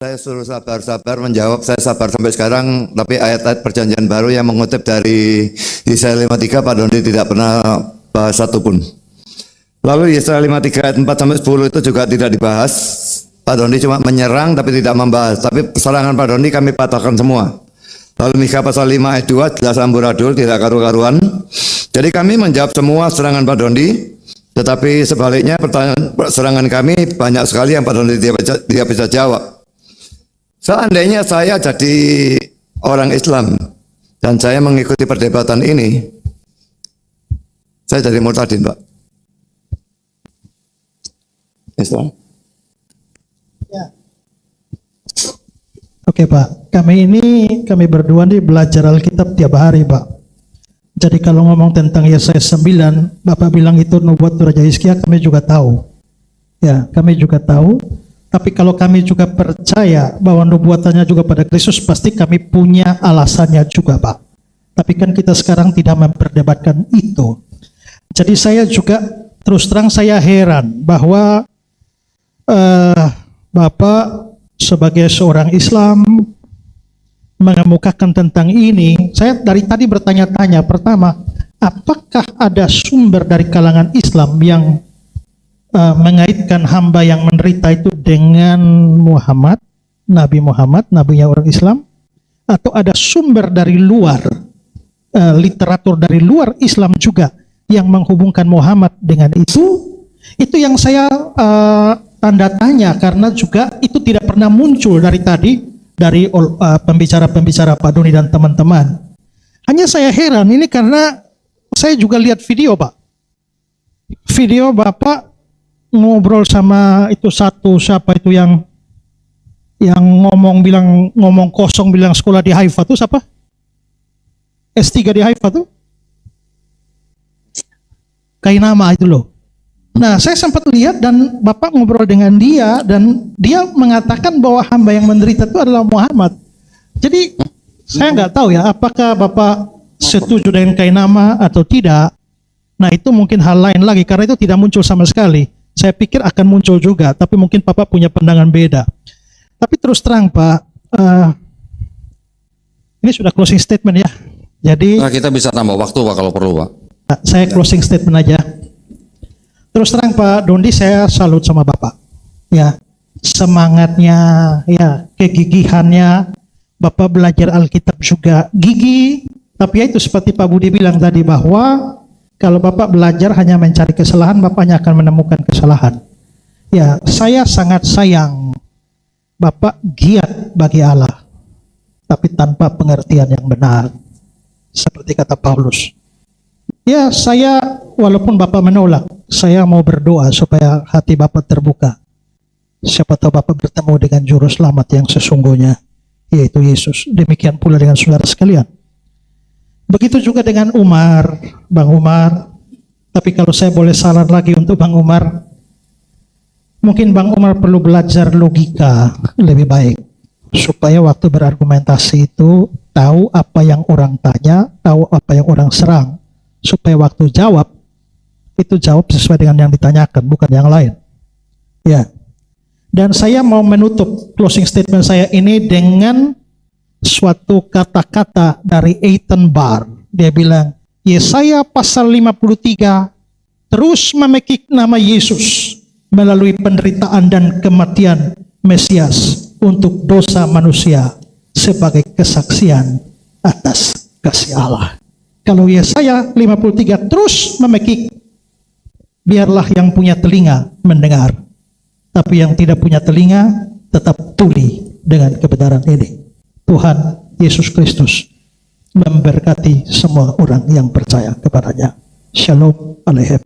Saya suruh sabar-sabar menjawab, saya sabar sampai sekarang, tapi ayat-ayat perjanjian baru yang mengutip dari Yesaya 53 Pak Doni tidak pernah bahas satupun. Lalu Yesaya 53 ayat 4 sampai 10 itu juga tidak dibahas. Pak Doni cuma menyerang tapi tidak membahas. Tapi serangan Pak Doni kami patahkan semua. Lalu Mika pasal 5 ayat 2 jelas amburadul, tidak karu-karuan. Jadi kami menjawab semua serangan Pak Doni. Tetapi sebaliknya serangan kami banyak sekali yang Pak Doni tidak bisa jawab. Seandainya saya jadi orang Islam dan saya mengikuti perdebatan ini, saya jadi murtadin, Pak. Islam. Ya. Oke Pak, kami berdua nih belajar Alkitab tiap hari Pak. Jadi kalau ngomong tentang Yesaya 9, Bapak bilang itu nubuat Raja Hizkia, kami juga tahu. Ya, kami juga tahu. Tapi kalau kami juga percaya bahwa nubuatannya juga pada Kristus, pasti kami punya alasannya juga Pak. Tapi kan kita sekarang tidak memperdebatkan itu. Jadi saya juga terus terang saya heran bahwa Bapak sebagai seorang Islam mengemukakan tentang ini. Saya dari tadi bertanya-tanya, pertama, apakah ada sumber dari kalangan Islam yang mengaitkan hamba yang menderita itu dengan Muhammad, nabinya orang Islam, atau ada sumber dari luar, literatur dari luar Islam juga yang menghubungkan Muhammad dengan itu yang saya tanda tanya, karena juga itu tidak pernah muncul dari tadi dari pembicara-pembicara Pak Doni dan teman-teman. Hanya saya heran ini karena saya juga lihat video Pak, video Bapak ngobrol sama itu siapa itu yang ngomong kosong bilang sekolah di Haifa tuh siapa? S3 di Haifa tuh? Kainama itu loh. Nah, saya sempat lihat dan Bapak ngobrol dengan dia dan dia mengatakan bahwa hamba yang menderita itu adalah Muhammad. Jadi saya nggak tahu ya apakah Bapak setuju dengan Kainama atau tidak. Nah, itu mungkin hal lain lagi karena itu tidak muncul sama sekali. Saya pikir akan muncul juga, tapi mungkin Bapak punya pandangan beda. Tapi terus terang Pak, ini sudah closing statement ya. Jadi kita bisa tambah waktu Pak kalau perlu Pak. Saya closing statement aja. Terus terang Pak Dondi, saya salut sama Bapak. Ya, semangatnya, ya, kegigihannya. Bapak belajar Alkitab juga gigih. Tapi ya itu seperti Pak Budi bilang tadi bahwa kalau Bapak belajar hanya mencari kesalahan, Bapak hanya akan menemukan kesalahan. Ya, saya sangat sayang Bapak giat bagi Allah, tapi tanpa pengertian yang benar. Seperti kata Paulus. Ya, saya walaupun Bapak menolak, saya mau berdoa supaya hati Bapak terbuka. Siapa tahu Bapak bertemu dengan juru selamat yang sesungguhnya, yaitu Yesus. Demikian pula dengan saudara sekalian. Begitu juga dengan Bang Umar. Tapi kalau saya boleh saran lagi untuk Bang Umar, mungkin Bang Umar perlu belajar logika lebih baik. Supaya waktu berargumentasi itu tahu apa yang orang tanya, tahu apa yang orang serang. Supaya waktu jawab, itu jawab sesuai dengan yang ditanyakan, bukan yang lain. Ya. Dan saya mau menutup closing statement saya ini dengan suatu kata-kata dari Eitan Bar. Dia bilang, Yesaya pasal 53 terus memekik nama Yesus melalui penderitaan dan kematian Mesias untuk dosa manusia sebagai kesaksian atas kasih Allah. Kalau Yesaya 53 terus memekik, biarlah yang punya telinga mendengar, tapi yang tidak punya telinga tetap tuli dengan kebenaran ini. Tuhan Yesus Kristus memberkati semua orang yang percaya kepadanya. Shalom Aleichem.